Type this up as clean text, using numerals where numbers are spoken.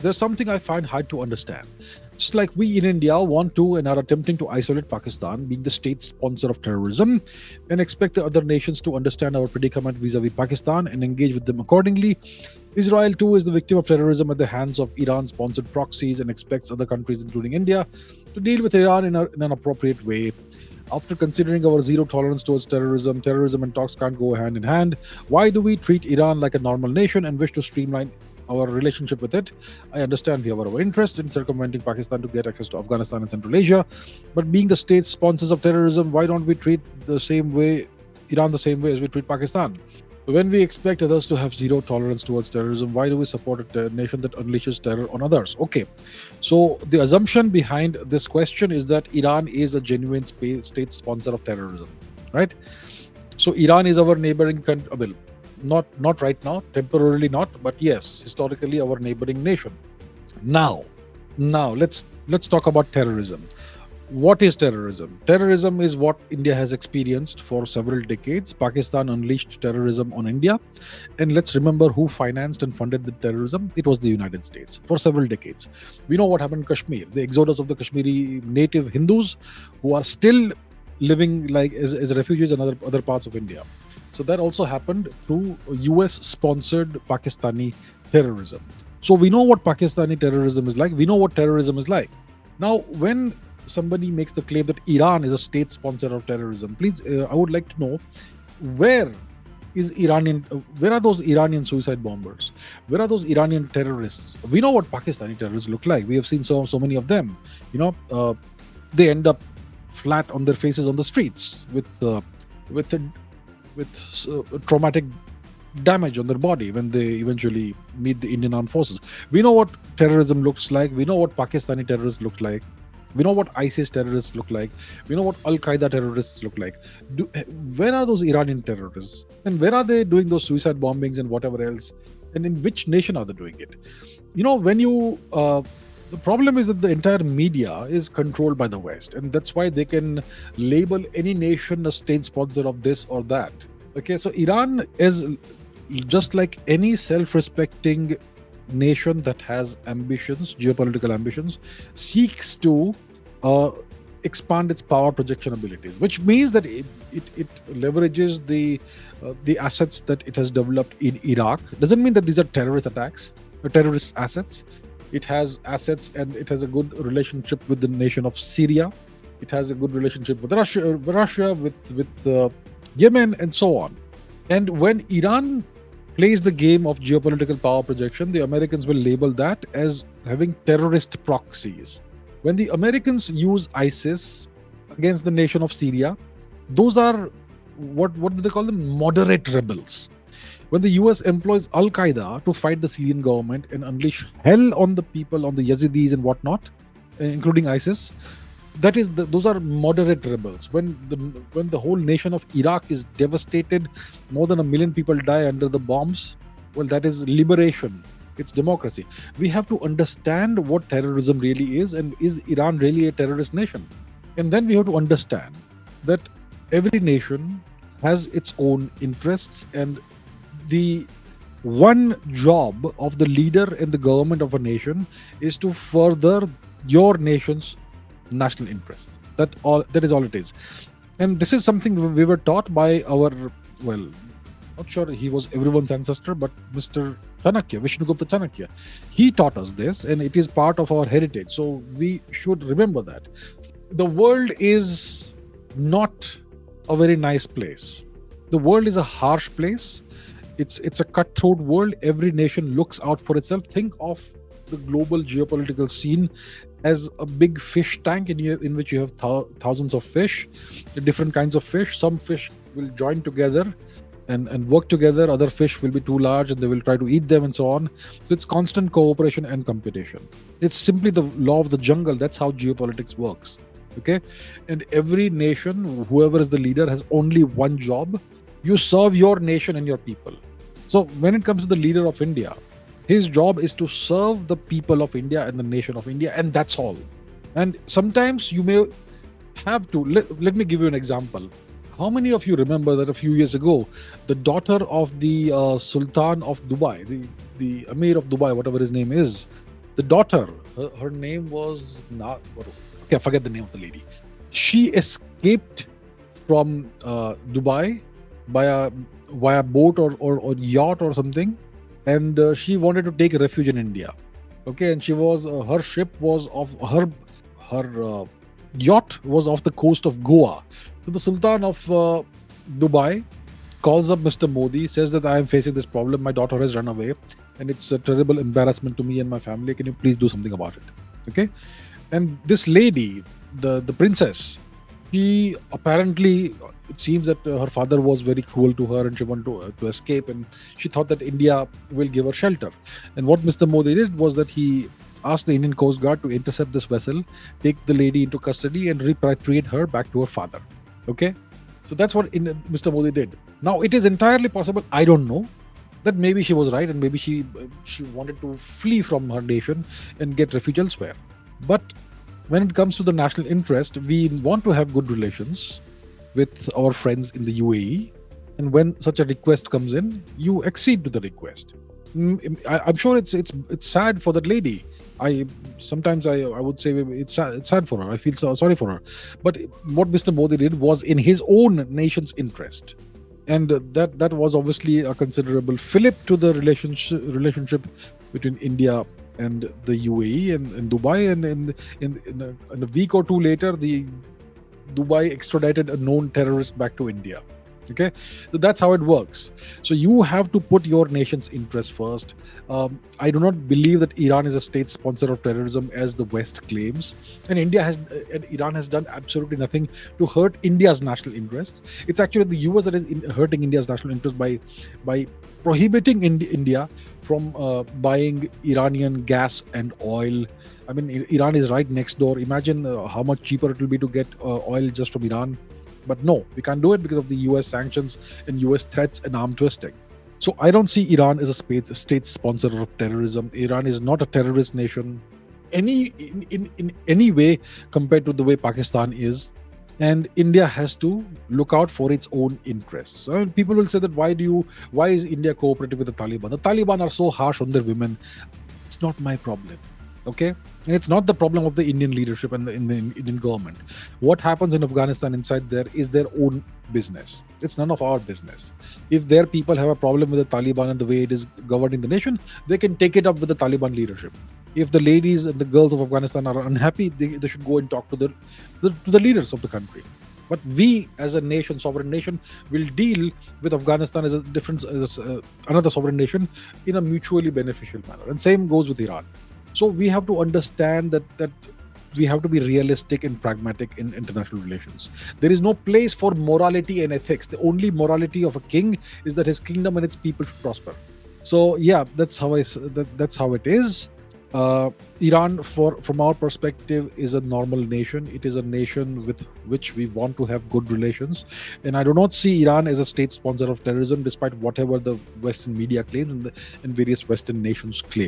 There's something I find hard to understand. Just like we in India want to and are attempting to isolate Pakistan, being the state sponsor of terrorism, and expect the other nations to understand our predicament vis a vis Pakistan and engage with them accordingly, Israel too is the victim of terrorism at the hands of Iran sponsored proxies and expects other countries, including India, to deal with Iran in an appropriate way. After considering our zero tolerance towards terrorism, terrorism and talks can't go hand in hand. Why do we treat Iran like a normal nation and wish to streamline our relationship with it? I understand we have our interest in circumventing Pakistan to get access to Afghanistan and Central Asia, but being the state sponsors of terrorism, why don't we treat the same way Iran the same way as we treat Pakistan? When we expect others to have zero tolerance towards terrorism, why do we support a nation that unleashes terror on others? Okay, so the assumption behind this question is that Iran is a genuine state sponsor of terrorism, right? So Iran is our neighboring country. Well, not right now, temporarily not, but yes, historically our neighboring nation. Now, let's talk about terrorism. What is terrorism? Terrorism is what India has experienced for several decades. Pakistan unleashed terrorism on India. And let's remember who financed and funded the terrorism. It was the United States for several decades. We know what happened in Kashmir, the exodus of the Kashmiri native Hindus who are still living like as refugees in other parts of India. So that also happened through US sponsored Pakistani terrorism. So we know what Pakistani terrorism is like. We know what terrorism is like. Now, when somebody makes the claim that Iran is a state sponsor of terrorism, please, I would like to know where where are those Iranian suicide bombers? Where are those Iranian terrorists? We know what Pakistani terrorists look like. We have seen so many of them. They end up flat on their faces on the streets with traumatic damage on their body when they eventually meet the Indian armed forces. We know what terrorism looks like. We know what Pakistani terrorists look like. We know what ISIS terrorists look like. We know what Al Qaeda terrorists look like. Where are those Iranian terrorists? And where are they doing those suicide bombings and whatever else? And in which nation are they doing it? The problem is that the entire media is controlled by the West, and that's why they can label any nation a state sponsor of this or that. Okay, so Iran is just like any self-respecting nation that has ambitions, geopolitical ambitions, seeks to expand its power projection abilities, which means that it leverages the assets that it has developed in Iraq. Doesn't mean that these are terrorist attacks or terrorist assets. It has assets and it has a good relationship with the nation of Syria. It has a good relationship with Russia, with Yemen, and so on. And when Iran plays the game of geopolitical power projection, the Americans will label that as having terrorist proxies. When the Americans use ISIS against the nation of Syria, those are what do they call them? Moderate rebels. When the US employs Al Qaeda to fight the Syrian government and unleash hell on the people, on the Yazidis and whatnot, including ISIS, those are moderate rebels. When the whole nation of Iraq is devastated, more than 1 million people die under the bombs, well, that is liberation. It's democracy. We have to understand what terrorism really is, and is Iran really a terrorist nation? And then we have to understand that every nation has its own interests, and the one job of the leader and the government of a nation is to further your nation's national interests. That is all it is. And this is something we were taught by our, well, not sure he was everyone's ancestor, but Mr. Chanakya, Vishnugupta Chanakya. He taught us this, and it is part of our heritage. So we should remember that. The world is not a very nice place. The world is a harsh place. It's a cutthroat world. Every nation looks out for itself. Think of the global geopolitical scene as a big fish tank in which you have thousands of fish, different kinds of fish. Some fish will join together and work together. Other fish will be too large and they will try to eat them and so on. So it's constant cooperation and competition. It's simply the law of the jungle. That's how geopolitics works. Okay? And every nation, whoever is the leader, has only one job. You serve your nation and your people. So when it comes to the leader of India, his job is to serve the people of India and the nation of India, and that's all. And sometimes you may have to, let me give you an example. How many of you remember that a few years ago, the daughter of the Sultan of Dubai, the Emir of Dubai, whatever his name is, The daughter, her name was not. Okay, I forget the name of the lady. She escaped from Dubai by a via boat or yacht or something, and she wanted to take refuge in India. Okay, and she was her ship was of her yacht was off the coast of Goa. So the Sultan of Dubai calls up Mr. Modi, says that I am facing this problem. My daughter has run away, and it's a terrible embarrassment to me and my family. Can you please do something about it? Okay, and this lady, the princess, she apparently, it seems that her father was very cruel to her, and she wanted to escape, and she thought that India will give her shelter. And what Mr. Modi did was that he asked the Indian Coast Guard to intercept this vessel, take the lady into custody, and repatriate her back to her father. Okay, so that's what Mr. Modi did. Now it is entirely possible, I don't know, that maybe she was right, and maybe she wanted to flee from her nation and get refuge elsewhere. But when it comes to the national interest, we want to have good relations with our friends in the UAE, and when such a request comes in, you accede to the request. I'm sure it's sad for that lady. I sometimes I would say it's sad for her. I feel so sorry for her. But what Mr. Modi did was in his own nation's interest, and that was obviously a considerable fillip to the relationship between India and the UAE and Dubai. And in a week or two later, the Dubai extradited a known terrorist back to India. Okay, so that's how it works. So you have to put your nation's interest first. I do not believe that Iran is a state sponsor of terrorism as the West claims, and Iran has done absolutely nothing to hurt India's national interests. It's actually the US that is hurting India's national interest by prohibiting India from buying Iranian gas and oil. I mean, Iran is right next door. Imagine how much cheaper it will be to get oil just from Iran. But no, we can't do it because of the US sanctions and US threats and arm twisting. So I don't see Iran as a state sponsor of terrorism. Iran is not a terrorist nation in any way compared to the way Pakistan is. And India has to look out for its own interests. People will say that why is India cooperative with the Taliban? The Taliban are so harsh on their women. It's not my problem. Okay, and it's not the problem of the Indian leadership and the Indian government. What happens in Afghanistan inside there is their own business. It's none of our business. If their people have a problem with the Taliban and the way it is governing the nation, they can take it up with the Taliban leadership. If the ladies and the girls of Afghanistan are unhappy, they should go and talk to the leaders of the country. But we, as a nation, sovereign nation, will deal with Afghanistan as another sovereign nation in a mutually beneficial manner. And same goes with Iran. So we have to understand that we have to be realistic and pragmatic in international relations. There is no place for morality and ethics. The only morality of a king is that his kingdom and its people should prosper. So yeah, that's how it is. Iran, from our perspective, is a normal nation. It is a nation with which we want to have good relations, and I do not see Iran as a state sponsor of terrorism, despite whatever the Western media claims and various Western nations claim.